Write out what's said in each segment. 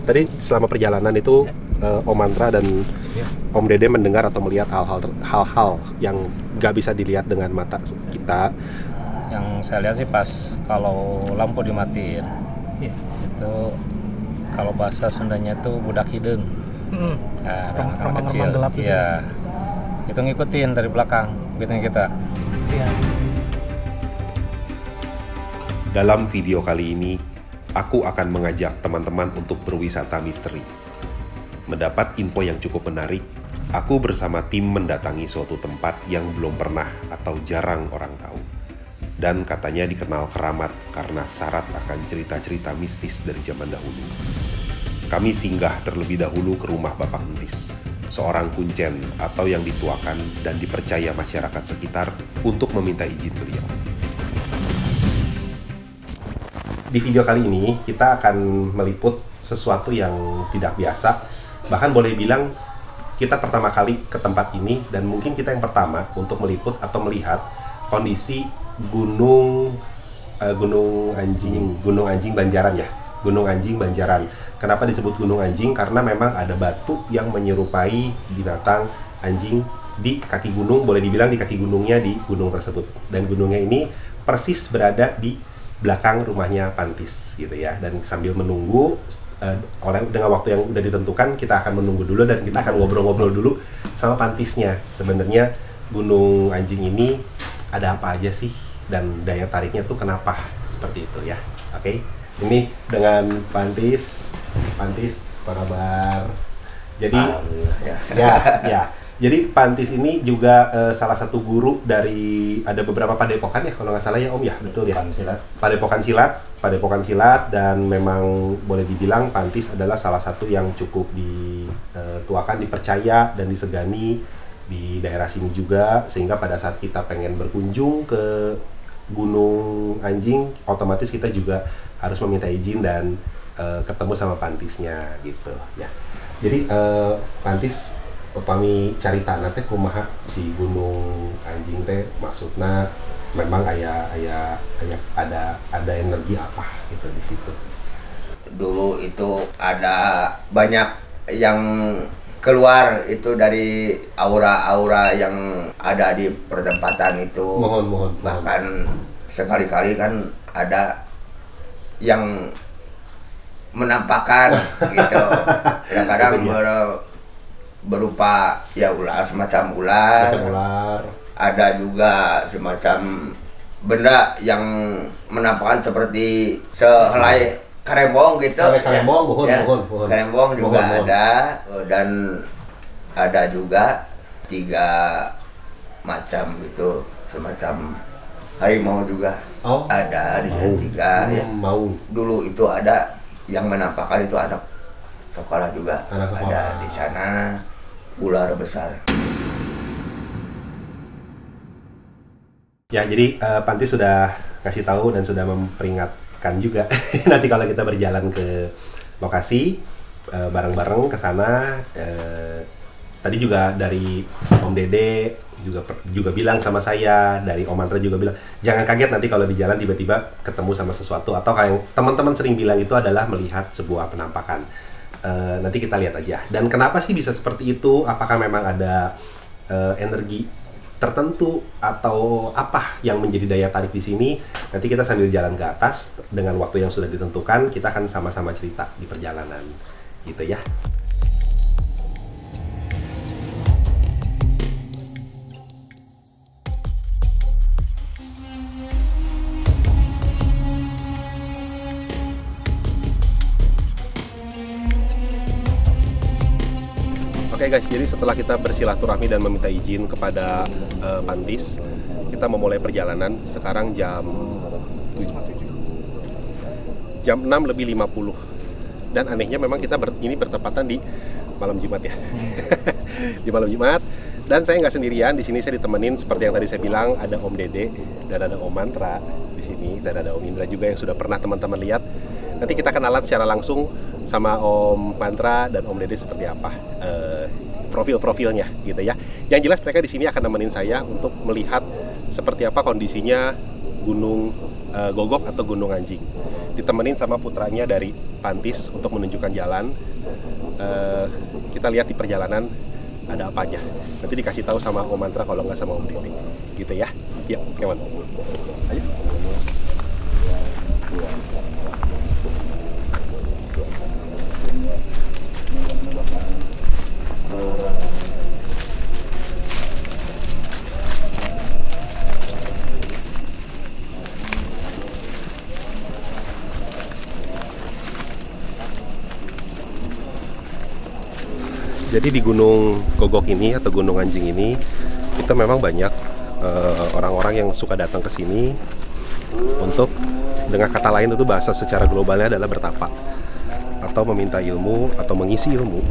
Tadi selama perjalanan itu Om Mantra dan Om Dede mendengar atau melihat hal-hal yang nggak bisa dilihat dengan mata kita. Yang saya lihat sih pas kalau lampu dimatiin, itu kalau bahasa Sundanya itu budak hidung. Nah, anak-anak kecil, gelap gitu. iya, itu ngikutin dari belakang, ngikutin kita. Iya. Dalam video kali ini, aku akan mengajak teman-teman untuk berwisata misteri. Mendapat info yang cukup menarik, aku bersama tim mendatangi suatu tempat yang belum pernah atau jarang orang tahu. Dan katanya dikenal keramat karena syarat akan cerita-cerita mistis dari zaman dahulu. Kami singgah terlebih dahulu ke rumah Bapak Entis, seorang kuncen atau yang dituakan dan dipercaya masyarakat sekitar untuk meminta izin beliau. Di video kali ini kita akan meliput sesuatu yang tidak biasa. Bahkan boleh bilang kita pertama kali ke tempat ini dan mungkin kita yang pertama untuk meliput atau melihat kondisi Gunung Anjing Banjaran ya. Gunung Anjing Banjaran. Kenapa disebut Gunung Anjing? Karena memang ada batu yang menyerupai binatang anjing di kaki gunung, boleh dibilang di kaki gunungnya di gunung tersebut. Dan gunungnya ini persis berada di belakang rumahnya Pantis gitu ya. Dan sambil menunggu dengan waktu yang udah ditentukan, kita akan menunggu dulu dan kita akan ngobrol-ngobrol dulu sama Pantisnya. Sebenarnya Gunung Anjing ini ada apa aja sih dan daya tariknya tuh kenapa seperti itu ya. Oke. Ini dengan Pantis, apa kabar? Jadi ya. Jadi Pantis ini juga salah satu guru dari ada beberapa padepokan ya kalau nggak salah ya Om ya, betul ya? Padepokan silat dan memang boleh dibilang Pantis adalah salah satu yang cukup dituakan, dipercaya dan disegani di daerah sini juga, sehingga pada saat kita pengen berkunjung ke Gunung Anjing, otomatis kita juga harus meminta izin dan ketemu sama Pantisnya gitu ya. Jadi Pantis pami carita teh kumaha si Gunung Anjing teh, maksudnya memang ada energi apa gitu di situ. Dulu itu ada banyak yang keluar itu dari aura-aura yang ada di pertempatan itu. Mohon. Bahkan sekali-kali kan ada yang menampakkan gitu. Kadang-kadang berupa ya ular, semacam ular. Ada juga semacam benda yang menampakkan seperti sehelai karembong gitu. Karembong juga ada, dan ada juga 3 macam gitu, semacam harimau juga. Ada di sana 3 ya. Dulu itu ada yang menampakkan itu anak sekolah juga. Ada di sana ular besar. Ya, jadi Pantis sudah kasih tahu dan sudah memperingatkan juga. Nanti kalau kita berjalan ke lokasi bareng-bareng ke sana, tadi juga dari Om Dede juga bilang sama saya, dari Om Mantra juga bilang, jangan kaget nanti kalau di jalan tiba-tiba ketemu sama sesuatu, atau kayak teman-teman sering bilang itu adalah melihat sebuah penampakan. Nanti kita lihat aja. Dan kenapa sih bisa seperti itu? Apakah memang ada energi tertentu atau apa yang menjadi daya tarik di sini? Nanti kita sambil jalan ke atas dengan waktu yang sudah ditentukan, kita akan sama-sama cerita di perjalanan gitu ya. Oke guys, jadi setelah kita bersilaturahmi dan meminta izin kepada Pantis, kita memulai perjalanan. Sekarang jam 6:50. Dan anehnya memang kita ini bertepatan di malam Jumat ya. Di malam Jumat. Dan saya nggak sendirian, di sini saya ditemenin seperti yang tadi saya bilang, ada Om Dede dan ada Om Mantra di sini, dan ada Om Indra juga yang sudah pernah teman-teman lihat. Nanti kita kenalan secara langsung sama Om Mantra dan Om Dede seperti apa profil-profilnya gitu ya. Yang jelas mereka di sini akan nemenin saya untuk melihat seperti apa kondisinya Gunung Gogok atau Gunung Anjing. Ditemenin sama putranya dari Pantis untuk menunjukkan jalan. Kita lihat di perjalanan ada apa aja. Nanti dikasih tahu sama Om Mantra kalau nggak sama Om Dede. Gitu ya. Yuk, kawan. Ayo. Jadi di Gunung Gogok ini atau Gunung Anjing ini kita memang banyak orang-orang yang suka datang ke sini untuk, dengan kata lain itu bahasa secara globalnya adalah bertapa atau meminta ilmu atau mengisi ilmu.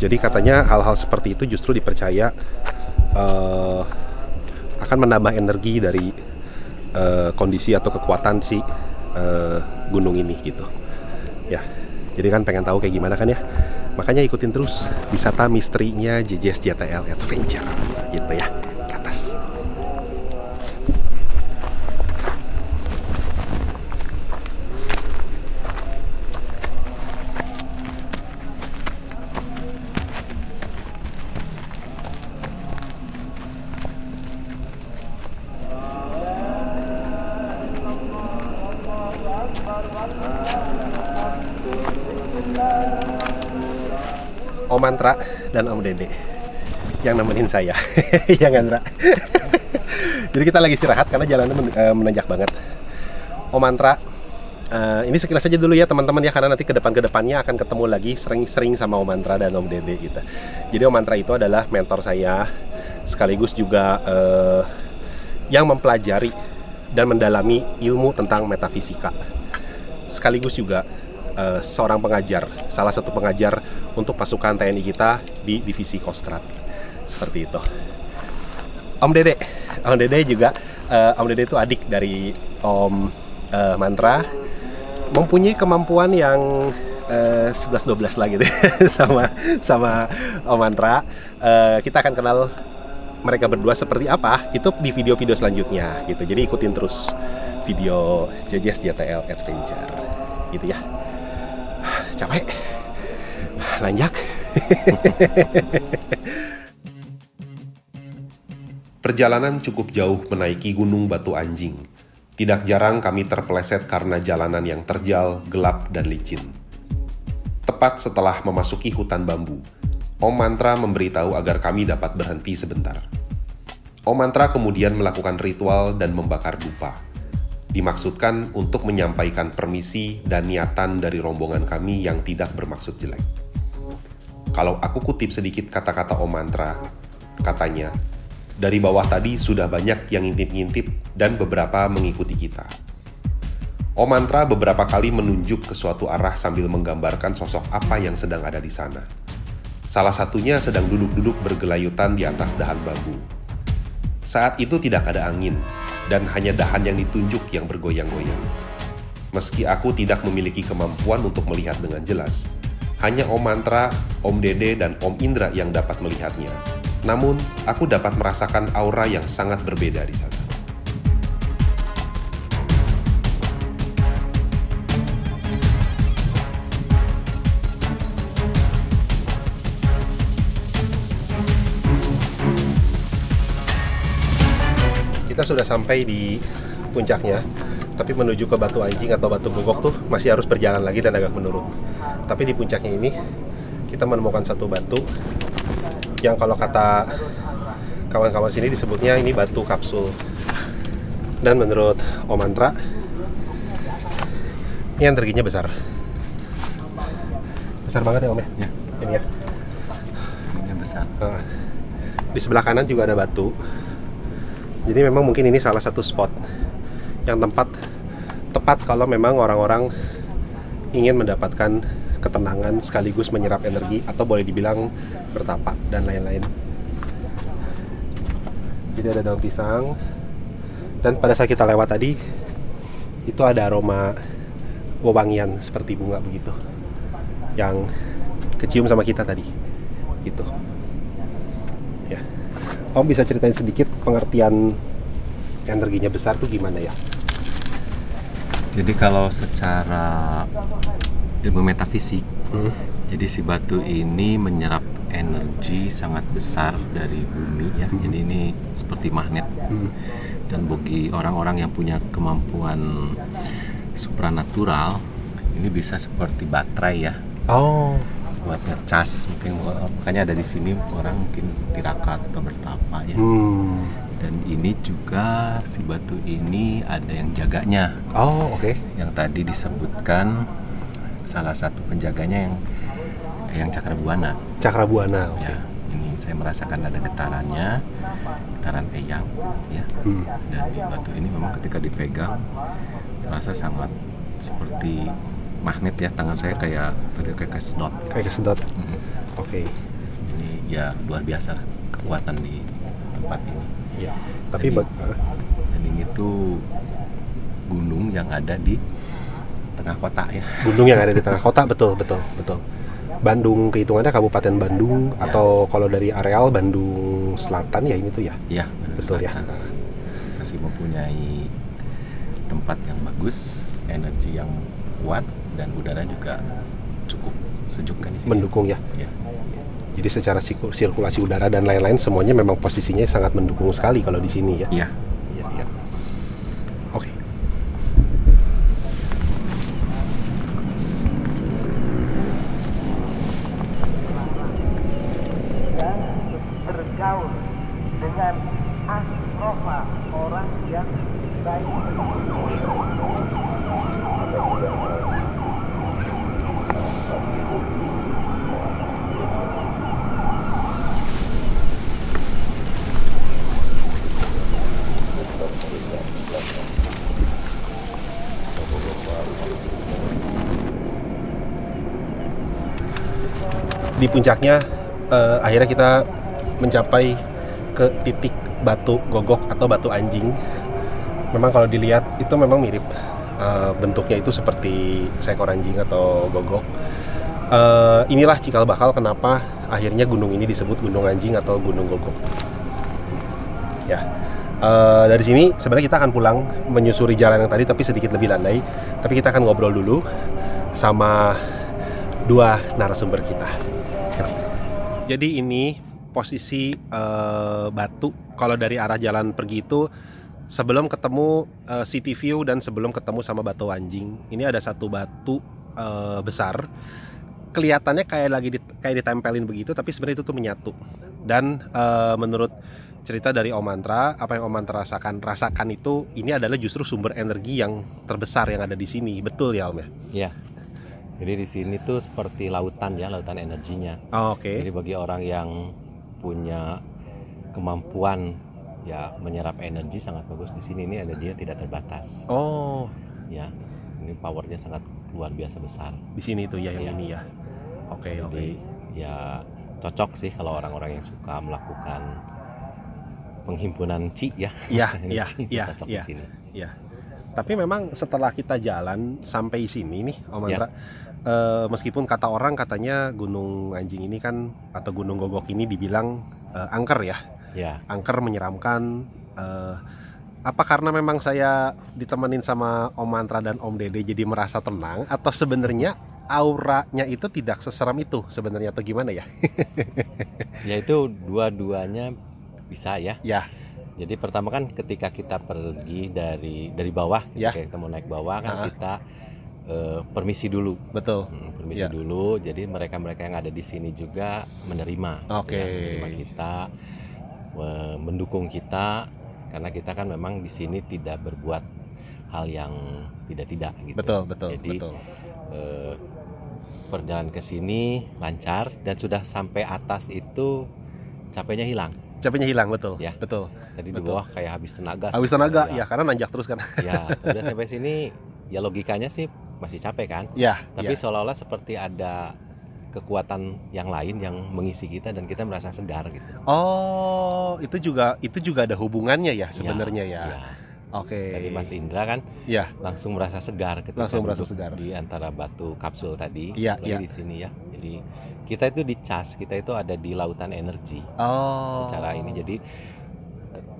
Jadi katanya hal-hal seperti itu justru dipercaya akan menambah energi dari kondisi atau kekuatan si gunung ini gitu. Ya, jadi kan pengen tahu kayak gimana kan ya? Makanya ikutin terus wisata misterinya JJS JTL Adventure gitu ya, ke atas. Om Mantra dan Om Dede yang nemenin saya. Ya kan, Ra? Jadi kita lagi istirahat karena jalannya menanjak banget. Om Mantra, ini sekilas saja dulu ya teman-teman ya, karena nanti ke depannya akan ketemu lagi sering-sering sama Om Mantra dan Om Dede gitu. Jadi Om Mantra itu adalah mentor saya, sekaligus juga yang mempelajari dan mendalami ilmu tentang metafisika. Sekaligus juga seorang pengajar, salah satu pengajar untuk pasukan TNI kita di divisi Kostrad. Seperti itu. Om Dede juga, Om Dede itu adik dari Om Mantra, mempunyai kemampuan yang 11-12 lah gitu sama Om Mantra. Kita akan kenal mereka berdua seperti apa itu di video-video selanjutnya gitu. Jadi ikutin terus video JJS JTL Adventure gitu ya. Capek, lanjak. Perjalanan cukup jauh menaiki Gunung Batu Anjing. Tidak jarang kami terpeleset karena jalanan yang terjal, gelap, dan licin. Tepat setelah memasuki hutan bambu, Om Mantra memberitahu agar kami dapat berhenti sebentar. Om Mantra kemudian melakukan ritual dan membakar dupa. Dimaksudkan untuk menyampaikan permisi dan niatan dari rombongan kami yang tidak bermaksud jelek. Kalau aku kutip sedikit kata-kata Om Mantra, katanya, dari bawah tadi sudah banyak yang ngintip-ngintip dan beberapa mengikuti kita. Om Mantra beberapa kali menunjuk ke suatu arah sambil menggambarkan sosok apa yang sedang ada di sana. Salah satunya sedang duduk-duduk bergelayutan di atas dahan bambu. Saat itu tidak ada angin, dan hanya dahan yang ditunjuk yang bergoyang-goyang. Meski aku tidak memiliki kemampuan untuk melihat dengan jelas, hanya Om Mantra, Om Dede, dan Om Indra yang dapat melihatnya. Namun, aku dapat merasakan aura yang sangat berbeda di sana. Kita sudah sampai di puncaknya, tapi menuju ke Batu Anjing atau Batu Gogok tuh masih harus berjalan lagi dan agak menurun. Tapi di puncaknya ini kita menemukan satu batu yang kalau kata kawan-kawan sini disebutnya ini batu kapsul. Dan menurut Om Mantra, ini energinya besar. Besar banget ya Om ya? Ya. Ini ya. Ini besar. Di sebelah kanan juga ada batu. Jadi memang mungkin ini salah satu spot yang tepat kalau memang orang-orang ingin mendapatkan ketenangan sekaligus menyerap energi atau boleh dibilang bertapa dan lain-lain. Jadi ada daun pisang, dan pada saat kita lewat tadi itu ada aroma wewangian seperti bunga begitu yang kecium sama kita tadi gitu ya. Om bisa ceritain sedikit pengertian energinya besar tuh gimana ya? Jadi kalau secara ilmu metafisik, jadi si batu ini menyerap energi sangat besar dari bumi ya. Jadi ini seperti magnet. Dan bagi orang-orang yang punya kemampuan supranatural, ini bisa seperti baterai ya. Buat ngecas, mungkin makanya ada di sini orang mungkin tirakat atau bertapa ya. Dan ini juga si batu ini ada yang jaganya. Yang tadi disebutkan salah satu penjaganya yang Cakrabuana. Cakrabuana. Ya, ini saya merasakan ada getarannya, getaran eyang ya. Dan di batu ini memang ketika dipegang terasa sangat seperti magnet ya, tangan saya kayak kesedot. Kayak kesedot. Ini ya luar biasa lah kekuatan di tempat ini. Ya. Tapi dan ini tuh gunung yang ada di tengah kota ya. Gunung yang ada di tengah kota, betul. Bandung kehitungannya Kabupaten Bandung ya. Atau kalau dari areal Bandung Selatan ya ini tuh ya. Iya, betul ya. Masih mempunyai tempat yang bagus, energi yang kuat dan udara juga cukup sejuk kan di sini. Mendukung ya. Jadi secara sirkulasi udara dan lain-lain semuanya memang posisinya sangat mendukung sekali kalau di sini ya. Iya. Oke. Dan bergaul dengan astrofa, orang yang baik. Di puncaknya akhirnya kita mencapai ke titik batu gogok atau batu anjing. Memang kalau dilihat itu memang mirip bentuknya itu seperti seekor anjing atau gogok. Inilah cikal bakal kenapa akhirnya gunung ini disebut gunung anjing atau gunung gogok. Ya, dari sini sebenarnya kita akan pulang menyusuri jalan yang tadi tapi sedikit lebih landai. Tapi kita akan ngobrol dulu sama dua narasumber kita. Jadi ini posisi batu kalau dari arah jalan pergi itu sebelum ketemu city view dan sebelum ketemu sama batu anjing. Ini ada satu batu besar. Kelihatannya kayak ditempelin begitu, tapi sebenarnya itu tuh menyatu. Dan menurut cerita dari Om Mantra, apa yang Om Mantra rasakan itu ini adalah justru sumber energi yang terbesar yang ada di sini. Betul ya Om ya? Iya. Jadi di sini tuh seperti lautan ya, lautan energinya. Jadi bagi orang yang punya kemampuan ya menyerap energi sangat bagus di sini, ini energinya tidak terbatas. Ya, ini powernya sangat luar biasa besar. Di sini tuh ya yang ini ya. Jadi ya cocok sih kalau orang-orang yang suka melakukan penghimpunan chi ya. Iya. Cocok di sini. Iya. Tapi memang setelah kita jalan sampai sini nih Om Mantra, meskipun kata orang katanya gunung anjing ini kan atau gunung gogok ini dibilang angker ya. Angker, menyeramkan. Apa karena memang saya ditemenin sama Om Mantra dan Om Dede jadi merasa tenang, atau sebenarnya auranya itu tidak seseram itu sebenarnya, atau gimana ya? Ya itu dua-duanya bisa ya. Jadi pertama kan ketika kita pergi dari bawah, kita mau naik bawah kan kita permisi dulu. Betul. Permisi dulu. Jadi mereka-mereka yang ada di sini juga menerima. Menerima kita, mendukung kita, karena kita kan memang di sini tidak berbuat hal yang tidak gitu. Betul. Jadi perjalanan ke sini lancar dan sudah sampai atas itu capeknya hilang. Betul. Ya. Betul. Tadi di bawah kayak habis tenaga. Ya, karena nanjak terus kan. Ya, udah sampai sini ya logikanya sih masih capek kan. Tapi seolah-olah seperti ada kekuatan yang lain yang mengisi kita dan kita merasa segar gitu. Itu juga ada hubungannya ya sebenarnya ya. Tadi Mas Indra kan langsung merasa segar ketika di antara batu kapsul tadi. Di sini ya. Jadi kita itu dicas, kita itu ada di lautan energi. Secara ini jadi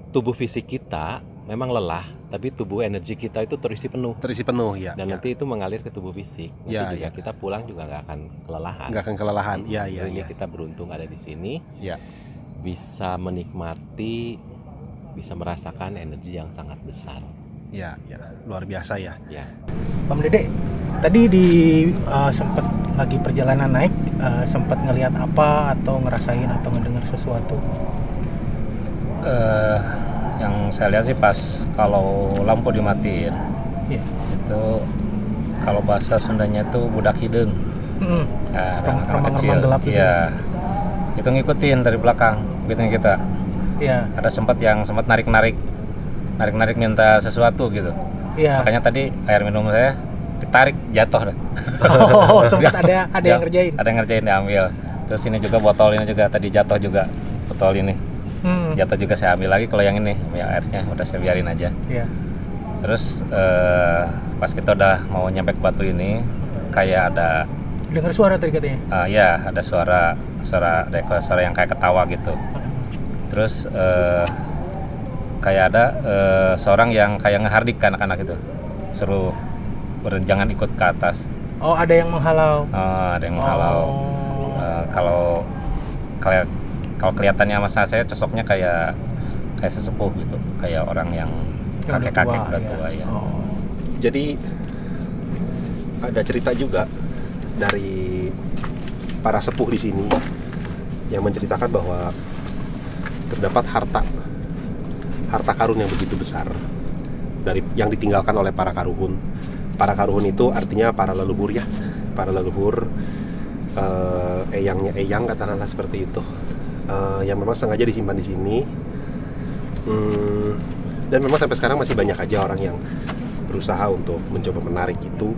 tubuh fisik kita memang lelah, tapi tubuh energi kita itu terisi penuh. Ya. Dan nanti itu mengalir ke tubuh fisik. Nanti juga kita pulang juga nggak akan kelelahan. Ini kita beruntung ada di sini. Ya. Bisa menikmati, bisa merasakan energi yang sangat besar. Ya, luar biasa ya. Om Dede, tadi sempat lagi perjalanan naik, sempat ngelihat apa atau ngerasain atau ngedengar sesuatu? Yang saya lihat sih pas kalau lampu dimatiin, itu kalau bahasa Sundanya itu budak hideung. Nah, anak kecil, gelap gitu. Itu ngikutin dari belakang, ngikutin kita. Ada sempat narik-narik minta sesuatu gitu. Makanya tadi air minum saya ditarik jatuh. Sempat ada yang ngerjain. Ada yang ngerjain diambil. Terus ini juga botol ini juga tadi jatuh juga botol ini. Jatuh juga saya ambil lagi. Kalau yang ini airnya udah saya biarin aja. Terus pas kita udah mau nyampe ke batu ini kayak ada dengar suara tadi katanya. Ada suara yang kayak ketawa gitu. Terus kayak ada seorang yang kayak ngehardik ke anak-anak itu, suruh jangan ikut ke atas. Ada yang menghalau. Kalau kelihatannya sama saya cocoknya kayak sesepuh gitu, kayak orang yang kakek-kakek udah tua ya. Jadi ada cerita juga dari para sepuh di sini yang menceritakan bahwa terdapat harta karun yang begitu besar dari yang ditinggalkan oleh para karuhun. Para karuhun itu artinya para leluhur ya, para leluhur eyangnya eyang katakanlah seperti itu, yang memang sengaja disimpan di sini. Dan memang sampai sekarang masih banyak aja orang yang berusaha untuk mencoba menarik itu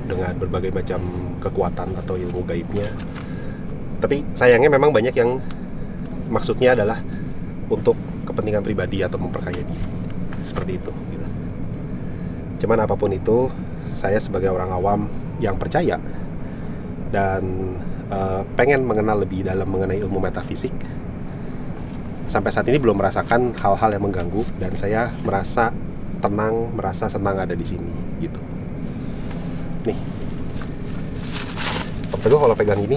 dengan berbagai macam kekuatan atau ilmu gaibnya. Tapi sayangnya memang banyak yang maksudnya adalah untuk kepentingan pribadi atau memperkaya diri, seperti itu gitu. Cuman apapun itu, saya sebagai orang awam yang percaya dan pengen mengenal lebih dalam mengenai ilmu metafisik, sampai saat ini belum merasakan hal-hal yang mengganggu, dan saya merasa tenang, merasa senang ada di sini gitu. Nih, Om Teguh kalau pegang ini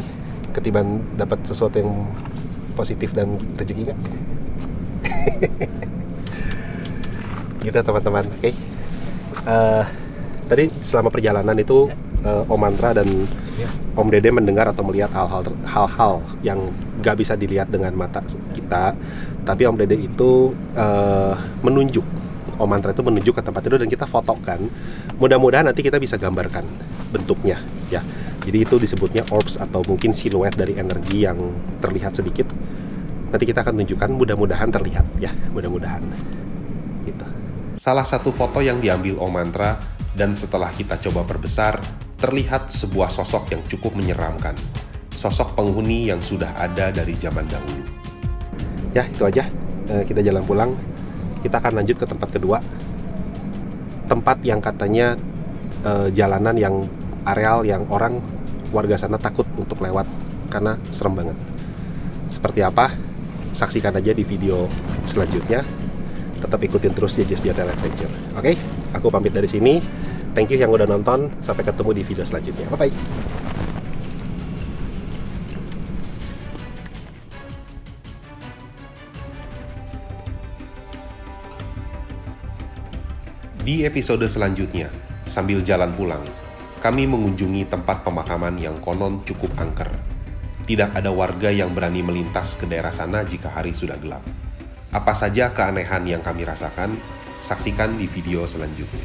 ketiban dapat sesuatu yang positif dan rezeki nggak? Gitu teman-teman. Oke. Tadi selama perjalanan itu Om Mantra dan Om Dede mendengar atau melihat hal-hal yang nggak bisa dilihat dengan mata kita, tapi Om Dede itu menunjuk, Om Mantra itu menunjuk ke tempat itu dan kita fotokan. Mudah-mudahan nanti kita bisa gambarkan bentuknya ya. Jadi itu disebutnya orbs atau mungkin siluet dari energi yang terlihat sedikit. Nanti kita akan tunjukkan, mudah-mudahan terlihat ya, mudah-mudahan gitu. Salah satu foto yang diambil Om Mantra dan setelah kita coba perbesar, terlihat sebuah sosok yang cukup menyeramkan. Sosok penghuni yang sudah ada dari zaman dahulu. Ya, itu aja. Kita jalan pulang. Kita akan lanjut ke tempat kedua. Tempat yang katanya jalanan yang areal yang orang warga sana takut untuk lewat karena serem banget. Seperti apa? Saksikan aja di video selanjutnya. Tetap ikutin terus JJ Sejarah Adventure. Oke, aku pamit dari sini. Thank you yang udah nonton. Sampai ketemu di video selanjutnya. Bye-bye. Di episode selanjutnya, sambil jalan pulang, kami mengunjungi tempat pemakaman yang konon cukup angker. Tidak ada warga yang berani melintas ke daerah sana jika hari sudah gelap. Apa saja keanehan yang kami rasakan, saksikan di video selanjutnya.